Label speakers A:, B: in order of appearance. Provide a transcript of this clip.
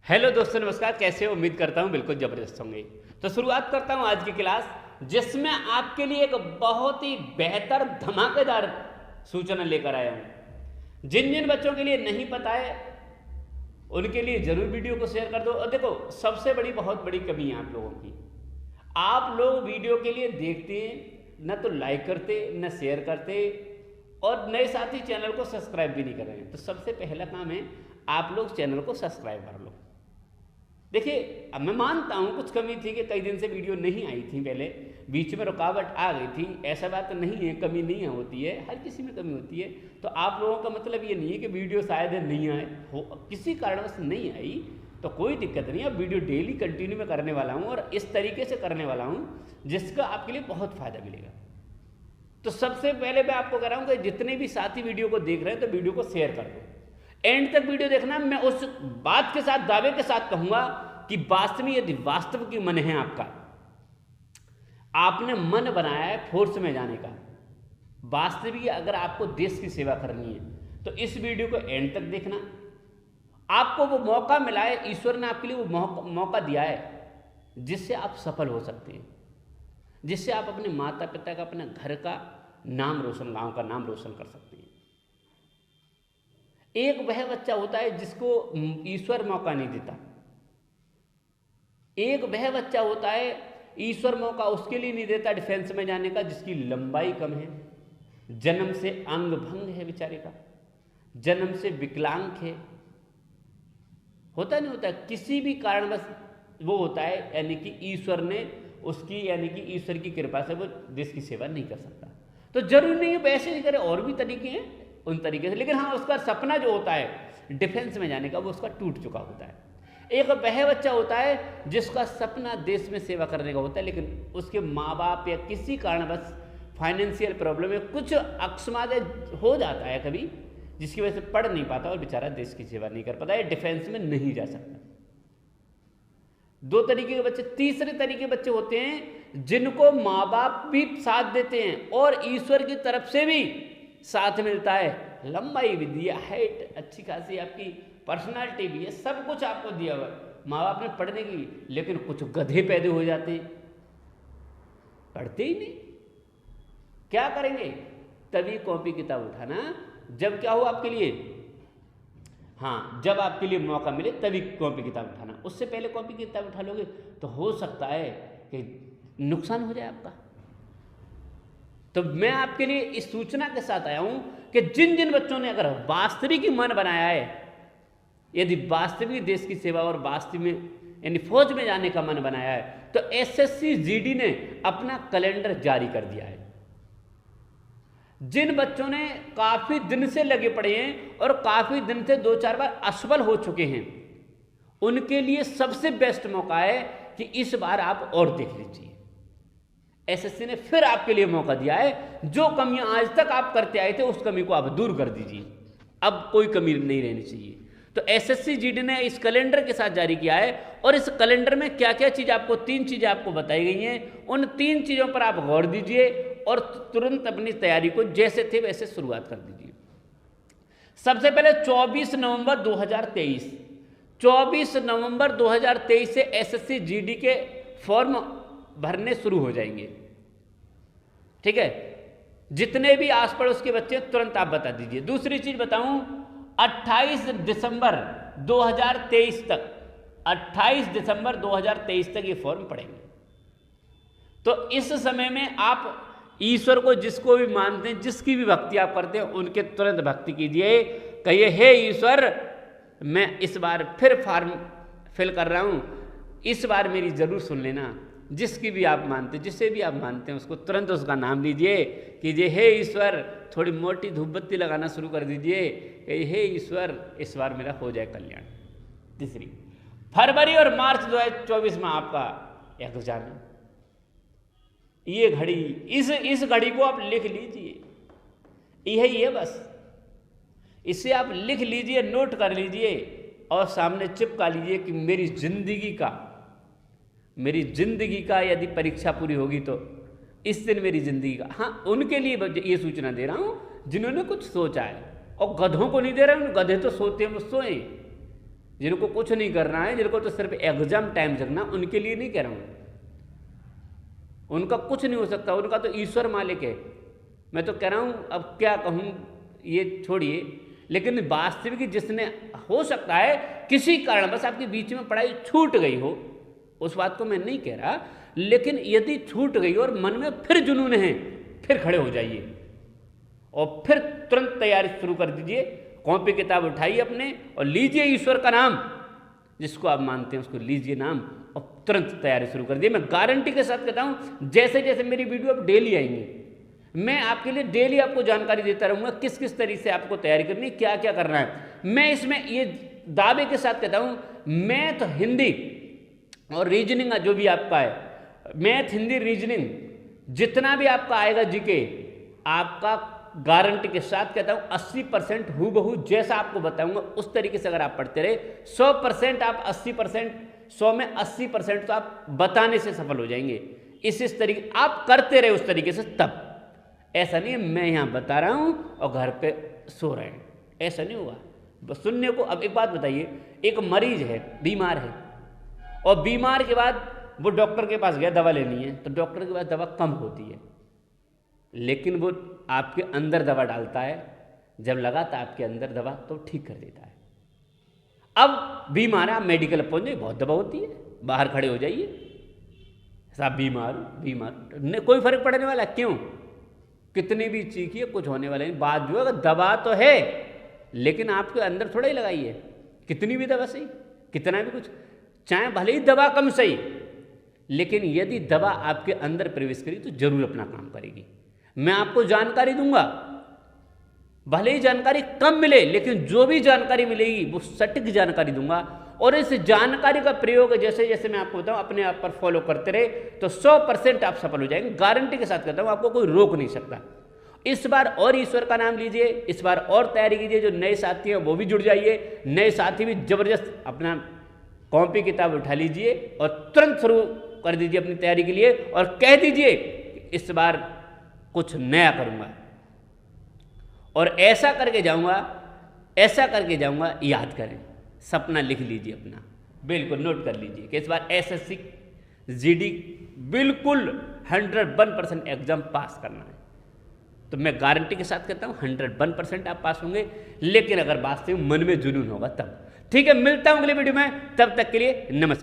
A: Hello दोस्तों, नमस्कार। कैसे हो? उम्मीद करता हूँ बिल्कुल ज़बरदस्त होंगे। तो शुरुआत करता हूँ आज की क्लास, जिसमें आपके लिए एक बहुत ही बेहतर धमाकेदार सूचना लेकर आया हूँ। जिन जिन बच्चों के लिए नहीं पता है उनके लिए ज़रूर वीडियो को शेयर कर दो। और देखो, सबसे बड़ी बहुत बड़ी कमी है आप लोगों की, आप लोग वीडियो के लिए देखते हैं, न तो लाइक करते न शेयर करते, और नए साथी चैनल को सब्सक्राइब भी नहीं कर रहे हैं। तो सबसे पहला काम है, आप लोग चैनल को सब्सक्राइब कर लो। देखिए, अब मैं मानता हूँ कुछ कमी थी कि कई दिन से वीडियो नहीं आई थी, पहले बीच में रुकावट आ गई थी। ऐसा बात नहीं है, कमी नहीं होती है, हर किसी में कमी होती है। तो आप लोगों का मतलब ये नहीं है कि वीडियो शायद नहीं आए हो, किसी कारणवश नहीं आई तो कोई दिक्कत नहीं है। वीडियो डेली कंटिन्यू में करने वाला हूँ और इस तरीके से करने वाला हूँ जिसका आपके लिए बहुत फ़ायदा मिलेगा। तो सबसे पहले मैं आपको कह रहा हूँ कि जितने भी साथी वीडियो को देख रहे हैं तो वीडियो को शेयर कर दो, एंड तक वीडियो देखना। मैं उस बात के साथ, दावे के साथ कहूंगा कि वास्तव में यदि वास्तव की मन है आपका, आपने मन बनाया है फोर्स में जाने का, वास्तविक अगर आपको देश की सेवा करनी है तो इस वीडियो को एंड तक देखना। आपको वो मौका मिला है, ईश्वर ने आपके लिए वो मौका दिया है जिससे आप सफल हो सकते हैं, जिससे आप अपने माता पिता का, अपने घर का नाम रोशन, गांव का नाम रोशन कर सकते हैं। एक वह बच्चा होता है जिसको ईश्वर मौका नहीं देता, एक वह बच्चा होता है ईश्वर मौका उसके लिए नहीं देता डिफेंस में जाने का जिसकी लंबाई कम है, जन्म से अंग भंग है बेचारे का, जन्म से विकलांग है। होता नहीं होता, किसी भी कारणवश वो होता है, यानी कि ईश्वर ने उसकी, यानी कि ईश्वर की कृपा से वो देश की सेवा नहीं कर सकता। तो जरूरी नहीं है वैसे नहीं करे, और भी तरीके हैं उन तरीके से, लेकिन हाँ, उसका सपना जो होता है डिफेंस में जाने का वो उसका टूट चुका होता है। एक वह बच्चा होता है जिसका सपना देश में सेवा करने का होता है, लेकिन उसके माँ बाप या किसी कारणवश फाइनेंशियल प्रॉब्लम में कुछ अकस्मात हो जाता है कभी, जिसकी वजह से पढ़ नहीं पाता और बेचारा देश की सेवा नहीं कर पाता है, डिफेंस में नहीं जा सकता। दो तरीके के बच्चे। तीसरे तरीके के बच्चे होते हैं जिनको माँ बाप भी साथ देते हैं और ईश्वर की तरफ से भी साथ मिलता है, लंबाई भी दिया, हाइट अच्छी खासी, आपकी पर्सनालिटी भी है, सब कुछ आपको दिया हुआ है माँ बाप ने पढ़ने की, लेकिन कुछ गधे पैदा हो जाते हैं, पढ़ते ही नहीं। क्या करेंगे? तभी कॉपी किताब उठाना जब क्या हो आपके लिए, हाँ, जब आपके लिए मौका मिले तभी कॉपी किताब उठाना। उससे पहले कॉपी किताब उठा लोगे तो हो सकता है कि नुकसान हो जाए आपका। तो मैं आपके लिए इस सूचना के साथ आया हूं कि जिन जिन बच्चों ने अगर वास्तविक मन बनाया है, यदि वास्तविक देश की सेवा और वास्तव में यानी फौज में जाने का मन बनाया है, तो एसएससी जीडी ने अपना कैलेंडर जारी कर दिया है। जिन बच्चों ने काफी दिन से लगे पड़े हैं और काफी दिन से 2-4 बार असफल हो चुके हैं, उनके लिए सबसे बेस्ट मौका है कि इस बार आप और देख लीजिए। एसएससी ने फिर आपके लिए मौका दिया है। जो कमियां आज तक आप करते आए थे उस कमी को आप दूर कर दीजिए, अब कोई कमी नहीं रहनी चाहिए। तो एसएससी जीडी ने इस कैलेंडर के साथ जारी किया है, और इस कैलेंडर में क्या क्या चीज़ आपको, 3 चीज़ें आपको बताई गई हैं। उन 3 चीज़ों पर आप गौर दीजिए और तुरंत अपनी तैयारी को जैसे थे वैसे शुरुआत कर दीजिए। सबसे पहले 24 नवंबर 2023, 24 नवंबर 2023 से एसएससी जीडी के फॉर्म भरने शुरू हो जाएंगे। ठीक है, जितने भी आस पड़ोस के बच्चे तुरंत आप बता दीजिए। दूसरी चीज बताऊं, 28 दिसंबर 2023 तक, 28 दिसंबर 2023 तक ये फॉर्म पड़ेंगे। तो इस समय में आप ईश्वर को जिसको भी मानते हैं, जिसकी भी भक्ति आप करते हैं, उनके तुरंत भक्ति कीजिए। कहिए, हे ईश्वर, मैं इस बार फिर फॉर्म फिल कर रहा हूं, इस बार मेरी जरूर सुन लेना। जिसकी भी आप मानते, जिसे भी आप मानते हैं, उसको तुरंत उसका नाम लीजिए, कीजिए, हे ईश्वर, थोड़ी मोटी धूप बत्ती लगाना शुरू कर दीजिए, हे ईश्वर, इस बार मेरा हो जाए कल्याण। तीसरी, फरवरी और मार्च 2024 में आपका एग्जाम है। ये घड़ी, इस घड़ी को आप लिख लीजिए, यही है बस। इसे आप लिख लीजिए, नोट कर लीजिए और सामने चिपका लीजिए कि मेरी जिंदगी का यदि परीक्षा पूरी होगी तो इस दिन मेरी जिंदगी का। हाँ, उनके लिए ये सूचना दे रहा हूं जिन्होंने कुछ सोचा है, और गधों को नहीं दे रहा हूं, गधे तो सोते हैं, वो सोए। जिनको कुछ नहीं करना है, जिनको तो सिर्फ एग्जाम टाइम जगना, उनके लिए नहीं कह रहा हूं। उनका कुछ नहीं हो सकता, उनका तो ईश्वर मालिक है। मैं तो कह रहा हूं, अब क्या कहूं, ये छोड़िए। लेकिन वास्तविक जिसने, हो सकता है किसी कारण बस आपके बीच में पढ़ाई छूट गई हो, उस बात को मैं नहीं कह रहा, लेकिन यदि छूट गई और मन में फिर जुनून है, फिर खड़े हो जाइए और फिर तुरंत तैयारी शुरू कर दीजिए। कॉपी किताब उठाइए अपने और लीजिए ईश्वर का नाम, जिसको आप मानते हैं उसको लीजिए नाम और तुरंत तैयारी शुरू कर दिए। मैं गारंटी के साथ कहता हूं, जैसे जैसे मेरी वीडियो अब डेली आएंगी, मैं आपके लिए डेली आपको जानकारी देता रहूंगा किस किस तरीके से आपको तैयारी करनी, क्या क्या करना है। मैं इसमें ये दावे के साथ कहता हूं, मैथ, हिंदी और रीजनिंग जो भी आपका है, मैथ, हिंदी, रीजनिंग जितना भी आपका आएगा जीके, आपका गारंटी के साथ कहता हूं 80% हूबहू जैसा आपको बताऊंगा उस तरीके से अगर आप पढ़ते रहे, 100% आप 80%, 100 में 80% तो आप बताने से सफल हो जाएंगे। इस तरीके आप करते रहे उस तरीके से, तब ऐसा नहीं है मैं यहां बता रहा हूं और घर पे सो रहे हैं, ऐसा नहीं होगा। बस सुनने को। अब एक बात बताइए, एक मरीज है, बीमार है, और बीमार के बाद वो डॉक्टर के पास गया, दवा लेनी है, तो डॉक्टर के पास दवा कम होती है, लेकिन वो आपके अंदर दवा डालता है, जब लगाता आपके अंदर दवा तो ठीक कर देता है। अब बीमार है, आप मेडिकल पहुंच जाइए, बहुत दवा होती है, बाहर खड़े हो जाइए, साहब बीमार, कोई फर्क पड़ने वाला क्यों? कितनी भी चीखिए, कुछ होने वाला नहीं। बात जो है, दवा तो है, लेकिन आपके अंदर थोड़ा ही लगाइए, कितनी भी दवा सही, कितना भी कुछ, चाहे भले ही दवा कम सही, लेकिन यदि दवा आपके अंदर प्रवेश करी तो जरूर अपना काम करेगी। मैं आपको जानकारी दूंगा, भले ही जानकारी कम मिले, लेकिन जो भी जानकारी मिलेगी वो सटीक जानकारी दूंगा, और इस जानकारी का प्रयोग जैसे जैसे मैं आपको बताऊं अपने आप पर फॉलो करते रहे तो 100% आप सफल हो जाएंगे। गारंटी के साथ कहता हूं, आपको कोई रोक नहीं सकता। इस बार और ईश्वर का नाम लीजिए, इस बार और तैयारी कीजिए। जो नए साथी हैं वो भी जुड़ जाइए, नए साथी भी जबरदस्त अपना कॉपी किताब उठा लीजिए और तुरंत शुरू कर दीजिए अपनी तैयारी के लिए, और कह दीजिए इस बार कुछ नया करूंगा और ऐसा करके जाऊंगा, याद करें, सपना लिख लीजिए अपना, बिल्कुल नोट कर लीजिए कि इस बार एसएससी जीडी बिल्कुल 101% एग्जाम पास करना है। तो मैं गारंटी के साथ कहता हूं 101% आप पास होंगे, लेकिन अगर वास्तव में मन में जुनून होगा तब। ठीक है, मिलता हूं अगले वीडियो में, तब तक के लिए नमस्कार।